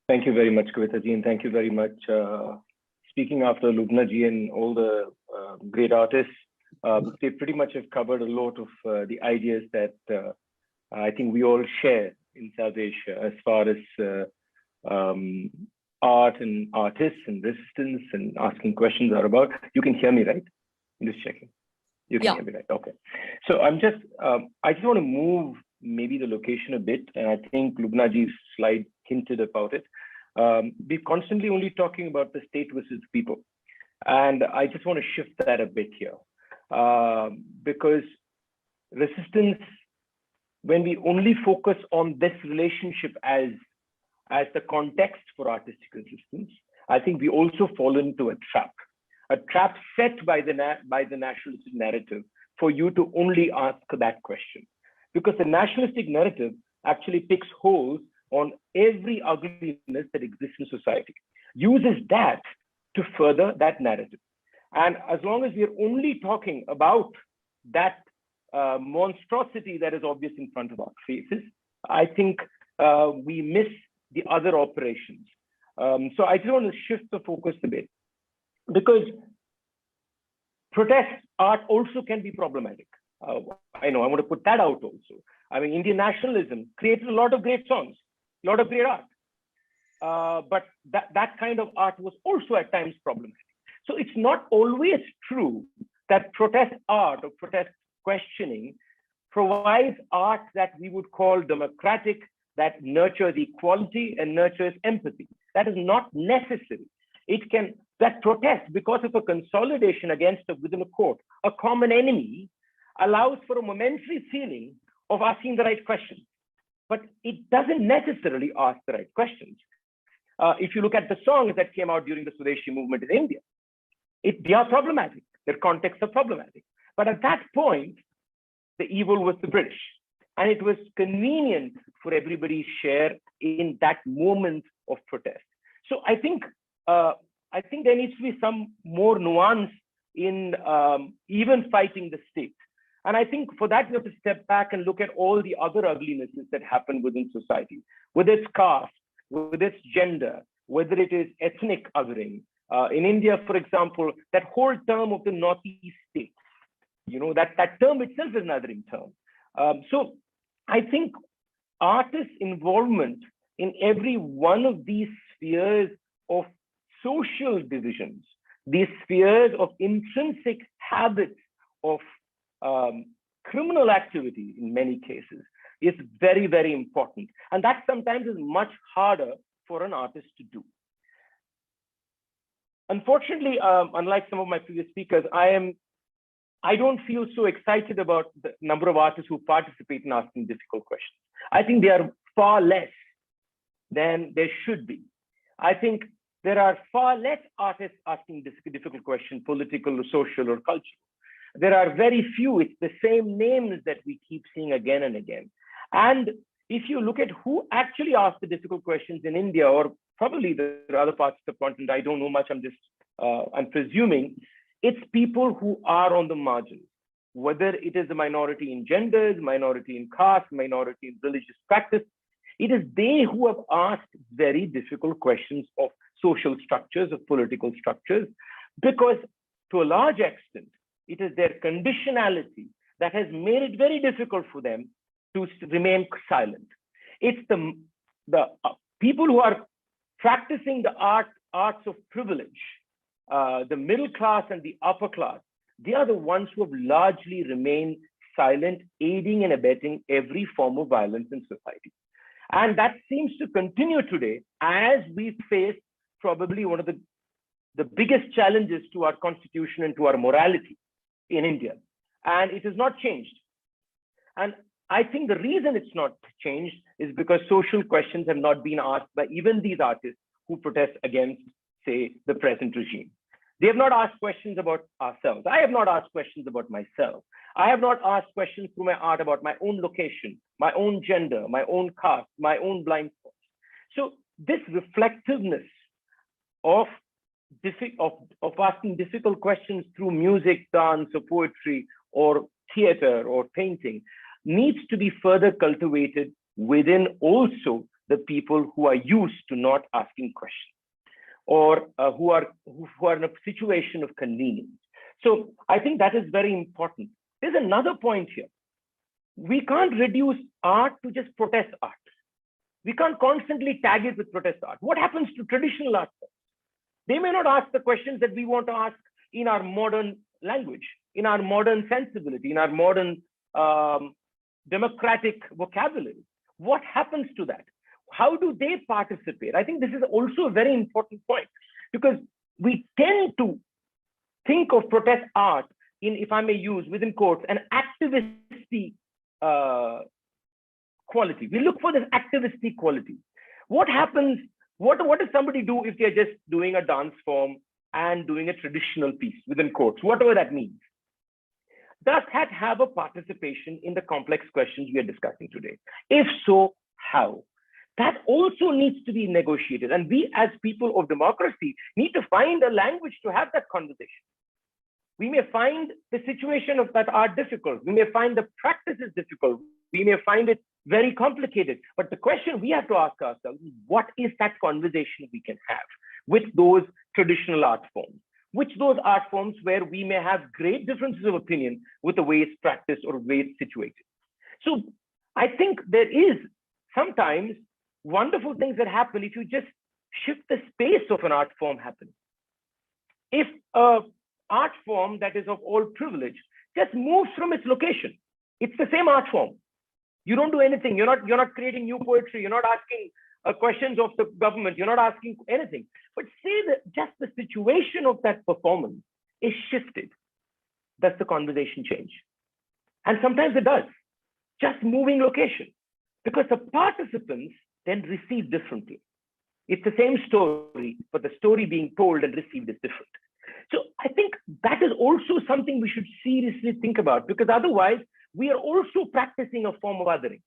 Thank you very much, Kavita ji, and thank you very much. Speaking after Lubna ji and all the great artists, they pretty much have covered a lot of the ideas that I think we all share in South Asia as far as art and artists and resistance and asking questions are about. You can hear me, right? I'm just checking. You can hear me, right? Okay. So I just want to move maybe the location a bit, and I think Lubna ji's slide hinted about it. We're constantly only talking about the state versus people, and I just want to shift that a bit here, because resistance, when we only focus on this relationship as the context for artistic resistance, I think we also fall into a trap set by the nationalistic narrative for you to only ask that question, because the nationalistic narrative actually picks holes on every ugliness that exists in society, uses that to further that narrative. And as long as we are only talking about that monstrosity that is obvious in front of our faces, I think we miss the other operations. So I just want to shift the focus a bit, because protest art also can be problematic. I know, I want to put that out also. I mean, Indian nationalism created a lot of great songs, a lot of great art. But that kind of art was also at times problematic. So it's not always true that protest art or protest questioning provides art that we would call democratic, that nurtures equality and nurtures empathy. That is not necessary. It can, that protest, because of a consolidation against within a court, a common enemy, allows for a momentary feeling of asking the right questions. But it doesn't necessarily ask the right questions. If you look at the songs that came out during the Swadeshi movement in India, they are problematic. Their contexts are problematic. But at that point, the evil was the British. And it was convenient for everybody's share in that moment of protest. So I think there needs to be some more nuance in even fighting the state. And I think for that, we have to step back and look at all the other uglinesses that happen within society, whether it's caste, whether it's gender, whether it is ethnic othering. In India, for example, that whole term of the Northeast states, you know, that term itself is an othering term. So I think artists' involvement in every one of these spheres of social divisions, these spheres of intrinsic habits of criminal activity in many cases, is very, very important. And that sometimes is much harder for an artist to do. Unfortunately, unlike some of my previous speakers, I don't feel so excited about the number of artists who participate in asking difficult questions. I think they are far less than there should be. I think there are far less artists asking difficult questions, political or social or cultural. There are very few. It's the same names that we keep seeing again and again. And if you look at who actually asked the difficult questions in India, or probably the other parts of the continent, I don't know much, I'm presuming, it's people who are on the margins, whether it is a minority in genders, minority in caste, minority in religious practice. It is they who have asked very difficult questions of social structures, of political structures, because to a large extent, it is their conditionality that has made it very difficult for them to remain silent. It's the people who are practicing the arts of privilege, the middle class and the upper class, they are the ones who have largely remained silent, aiding and abetting every form of violence in society. And that seems to continue today as we face probably one of the biggest challenges to our constitution and to our morality in India. And it has not changed. And I think the reason it's not changed is because social questions have not been asked by even these artists who protest against, say, the present regime. They have not asked questions about ourselves. I have not asked questions about myself. I have not asked questions through my art about my own location, my own gender, my own caste, my own blind spots. So this reflectiveness of asking difficult questions through music, dance, or poetry, or theater, or painting needs to be further cultivated within also the people who are used to not asking questions, or who are in a situation of convenience. So I think that is very important. There's another point here. We can't reduce art to just protest art. We can't constantly tag it with protest art. What happens to traditional art forms? They may not ask the questions that we want to ask in our modern language, in our modern sensibility, in our modern democratic vocabulary. What happens to that? How do they participate? I think this is also a very important point, because we tend to think of protest art in, if I may use within quotes, an activistic quality. We look for this activistic quality. What happens? What does somebody do if they're just doing a dance form and doing a traditional piece within quotes, whatever that means? Does that have a participation in the complex questions we are discussing today? If so, how? That also needs to be negotiated. And we as people of democracy need to find a language to have that conversation. We may find the situation of that art difficult. We may find the practices difficult. We may find it very complicated. But the question we have to ask ourselves is, what is that conversation we can have with those traditional art forms? Which those art forms where we may have great differences of opinion with the way it's practiced or the way it's situated. So I think there is sometimes wonderful things that happen if you just shift the space of an art form happening. If an art form that is of all privilege just moves from its location, it's the same art form. You don't do anything. You're not creating new poetry. You're not asking questions of the government. You're not asking anything. But say that just the situation of that performance is shifted. Does the conversation change? And sometimes it does. Just moving location, because the participants then receive differently. It's the same story, but the story being told and received is different. So I think that is also something we should seriously think about, because otherwise we are also practicing a form of othering.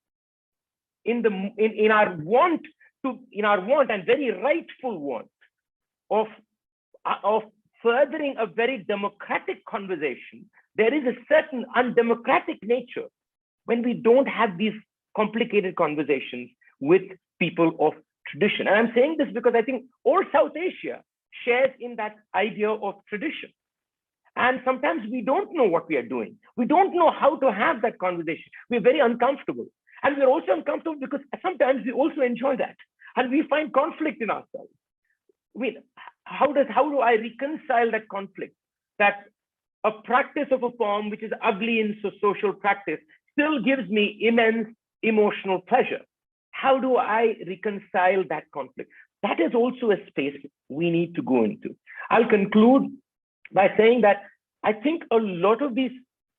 In our want and very rightful want of furthering a very democratic conversation, there is a certain undemocratic nature when we don't have these complicated conversations with people of tradition. And I'm saying this because I think all South Asia shares in that idea of tradition. And sometimes we don't know what we are doing. We don't know how to have that conversation. We're very uncomfortable. And we're also uncomfortable because sometimes we also enjoy that. And we find conflict in ourselves. How do I reconcile that conflict? That a practice of a form which is ugly in social practice still gives me immense emotional pleasure. How do I reconcile that conflict? That is also a space we need to go into. I'll conclude by saying that I think a lot of these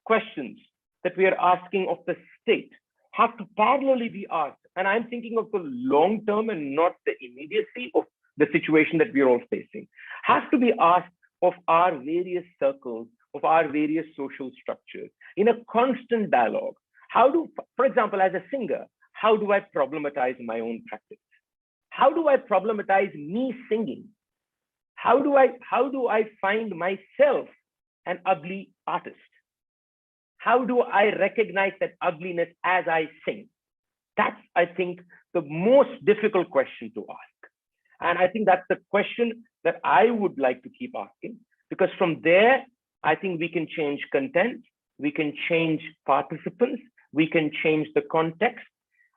questions that we are asking of the state have to parallelly be asked. And I'm thinking of the long term and not the immediacy of the situation that we're all facing. Have to be asked of our various circles, of our various social structures in a constant dialogue. For example, as a singer, how do I problematize my own practice? How do I problematize me singing? How do I find myself an ugly artist? How do I recognize that ugliness as I sing? That's, I think, the most difficult question to ask. And I think that's the question that I would like to keep asking, because from there, I think we can change content, we can change participants, we can change the context,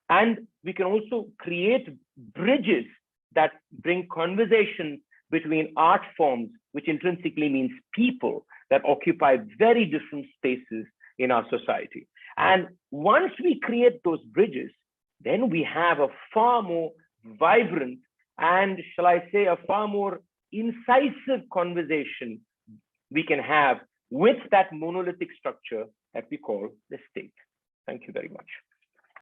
and we can also create bridges that bring conversations between art forms, which intrinsically means people that occupy very different spaces in our society. And once we create those bridges, then we have a far more vibrant and, shall I say, a far more incisive conversation we can have with that monolithic structure that we call the state. Thank you very much.